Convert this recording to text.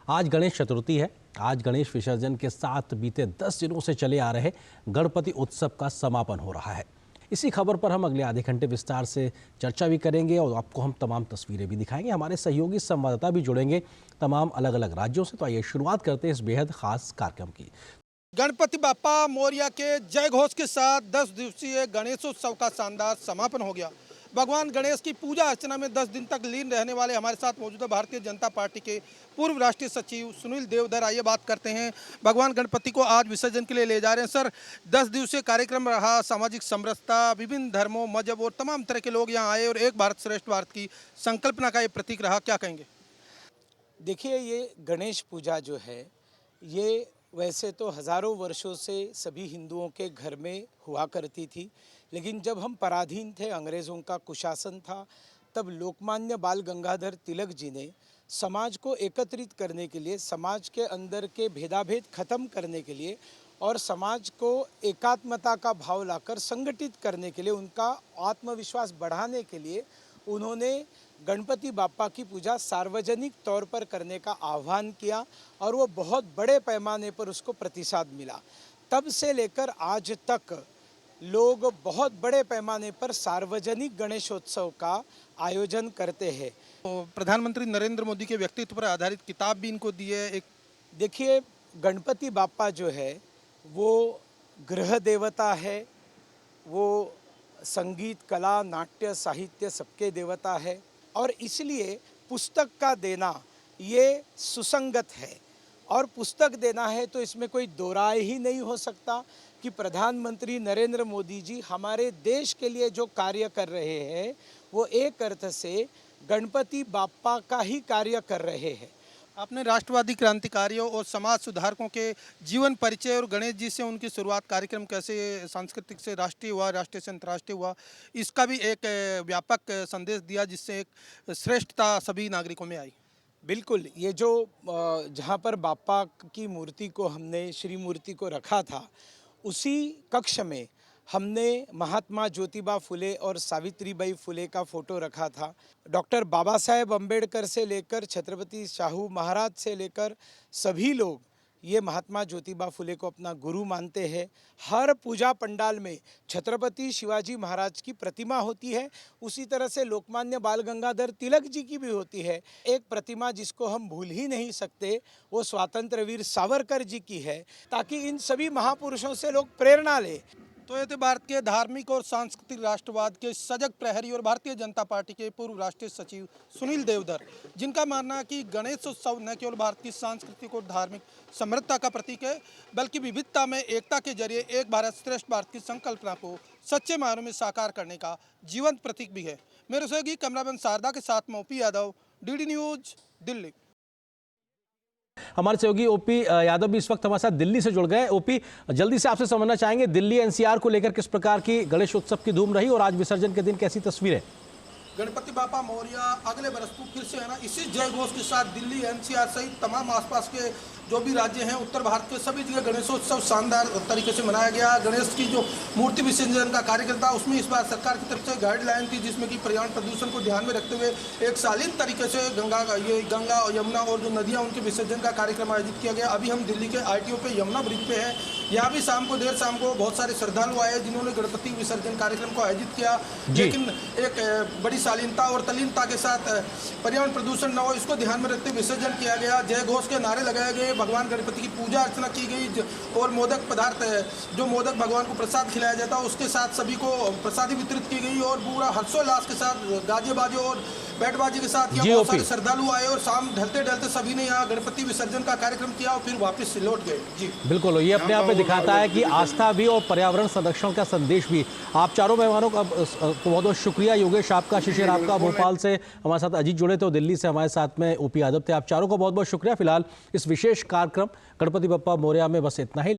आज गणेश चतुर्थी है। आज गणेश विसर्जन के साथ बीते 10 दिनों से चले आ रहे गणपति उत्सव का समापन हो रहा है। इसी खबर पर हम अगले आधे घंटे विस्तार से चर्चा भी करेंगे और आपको हम तमाम तस्वीरें भी दिखाएंगे। हमारे सहयोगी संवाददाता भी जुड़ेंगे तमाम अलग अलग राज्यों से। तो आइए शुरुआत करते हैं इस बेहद खास कार्यक्रम की। गणपति बाप्पा मोरिया के जय घोष के साथ 10 दिवसीय गणेशोत्सव का शानदार समापन हो गया। भगवान गणेश की पूजा अर्चना में 10 दिन तक लीन रहने वाले हमारे साथ मौजूद है भारतीय जनता पार्टी के पूर्व राष्ट्रीय सचिव सुनील देवधर। आइए बात करते हैं। भगवान गणपति को आज विसर्जन के लिए ले जा रहे हैं। सर, 10 दिवसीय कार्यक्रम रहा, सामाजिक समरसता, विभिन्न धर्मों, मजहब और तमाम तरह के लोग यहाँ आए और एक भारत श्रेष्ठ भारत की संकल्पना का ये प्रतीक रहा, क्या कहेंगे? देखिए, ये गणेश पूजा जो है ये वैसे तो हज़ारों वर्षों से सभी हिंदुओं के घर में हुआ करती थी, लेकिन जब हम पराधीन थे, अंग्रेज़ों का कुशासन था, तब लोकमान्य बाल गंगाधर तिलक जी ने समाज को एकत्रित करने के लिए, समाज के अंदर के भेदाभेद खत्म करने के लिए और समाज को एकात्मता का भाव लाकर संगठित करने के लिए, उनका आत्मविश्वास बढ़ाने के लिए उन्होंने गणपति बाप्पा की पूजा सार्वजनिक तौर पर करने का आह्वान किया और वो बहुत बड़े पैमाने पर उसको प्रतिसाद मिला। तब से लेकर आज तक लोग बहुत बड़े पैमाने पर सार्वजनिक गणेशोत्सव का आयोजन करते हैं। तो प्रधानमंत्री नरेंद्र मोदी के व्यक्तित्व पर आधारित किताब भी इनको दी है। एक देखिए, गणपति बाप्पा जो है वो गृह देवता है, वो संगीत, कला, नाट्य, साहित्य सबके देवता है और इसलिए पुस्तक का देना ये सुसंगत है। और पुस्तक देना है तो इसमें कोई दो राय ही नहीं हो सकता कि प्रधानमंत्री नरेंद्र मोदी जी हमारे देश के लिए जो कार्य कर रहे हैं वो एक अर्थ से गणपति बाप्पा का ही कार्य कर रहे हैं। आपने राष्ट्रवादी क्रांतिकारियों और समाज सुधारकों के जीवन परिचय और गणेश जी से उनकी शुरुआत, कार्यक्रम कैसे सांस्कृतिक से राष्ट्रीय हुआ, राष्ट्रीय से अंतर्राष्ट्रीय हुआ, इसका भी एक व्यापक संदेश दिया जिससे एक श्रेष्ठता सभी नागरिकों में आई। बिल्कुल, ये जो जहाँ पर बाप्पा की मूर्ति को हमने, श्री मूर्ति को रखा था, उसी कक्ष में हमने महात्मा ज्योतिबा फुले और सावित्रीबाई फुले का फोटो रखा था। डॉक्टर बाबा साहेब अम्बेडकर से लेकर छत्रपति शाहू महाराज से लेकर सभी लोग ये महात्मा ज्योतिबा फुले को अपना गुरु मानते हैं। हर पूजा पंडाल में छत्रपति शिवाजी महाराज की प्रतिमा होती है, उसी तरह से लोकमान्य बाल गंगाधर तिलक जी की भी होती है। एक प्रतिमा जिसको हम भूल ही नहीं सकते वो स्वतंत्र वीर सावरकर जी की है, ताकि इन सभी महापुरुषों से लोग प्रेरणा लें। तो ये थे भारत के धार्मिक और सांस्कृतिक राष्ट्रवाद के सजग प्रहरी और भारतीय जनता पार्टी के पूर्व राष्ट्रीय सचिव सुनील देवधर, जिनका मानना है कि गणेशोत्सव न केवल भारत की सांस्कृतिक और धार्मिक समृद्धता का प्रतीक है, बल्कि विविधता में एकता के जरिए एक भारत श्रेष्ठ भारत की संकल्पना को सच्चे मायनों में साकार करने का जीवंत प्रतीक भी है। मेरे सहयोगी कैमरामैन शारदा के साथ मैं OP Yadav, DD news, Delhi. हमारे सहयोगी ओपी यादव भी इस वक्त हमारे साथ दिल्ली से जुड़ गए। ओपी, जल्दी से आपसे समझना चाहेंगे, दिल्ली NCR को लेकर किस प्रकार की गणेश उत्सव की धूम रही और आज विसर्जन के दिन कैसी तस्वीरें? गणपति बाप्पा मोरिया अगले बरस को फिर से है ना, इसी जय घोष के साथ दिल्ली NCR सहित तमाम आसपास के जो भी राज्य हैं, उत्तर भारत के सभी जगह गणेशोत्सव शानदार तरीके से मनाया गया। गणेश की जो मूर्ति विसर्जन का कार्यक्रम था उसमें इस बार सरकार की तरफ से गाइडलाइन थी, जिसमें कि पर्यावरण प्रदूषण को ध्यान में रखते हुए एक शालीन तरीके से गंगा और यमुना और जो नदियाँ उनके विसर्जन का कार्यक्रम आयोजित किया गया। अभी हम दिल्ली के RTO पे यमुना ब्रिज पे हैं। यहाँ भी देर शाम को बहुत सारे श्रद्धालु आए जिन्होंने गणपति विसर्जन कार्यक्रम को आयोजित किया, लेकिन एक बड़ी शालीनता और तल्लीनता के साथ पर्यावरण प्रदूषण न हो इसको ध्यान में रखते विसर्जन किया गया। जय घोष के नारे लगाए गए, भगवान गणपति की पूजा अर्चना की गई और मोदक पदार्थ जो मोदक भगवान को प्रसाद खिलाया जाता है उसके साथ सभी को प्रसादी वितरित की गई और पूरा हर्षोल्लास के साथ गाजे बाजे और बैटबाजी के साथ यहाँ बहुत सारे श्रद्धालु आए और शाम ढलते ढलते सभी ने यहाँ गणपति विसर्जन का कार्यक्रम किया और फिर वापस लौट गए। जी बिल्कुल, ये अपने आप में दिखाता है कि आस्था भी और पर्यावरण संरक्षण का संदेश भी। आप चारों मेहमानों का बहुत बहुत शुक्रिया। योगेश आपका, शिशिर आपका, भोपाल से हमारे साथ अजीत जुड़े थे, दिल्ली से हमारे साथ में ओपी यादव थे। आप चारों को बहुत बहुत शुक्रिया। फिलहाल इस विशेष कार्यक्रम गणपति बप्पा मोरया में बस इतना ही।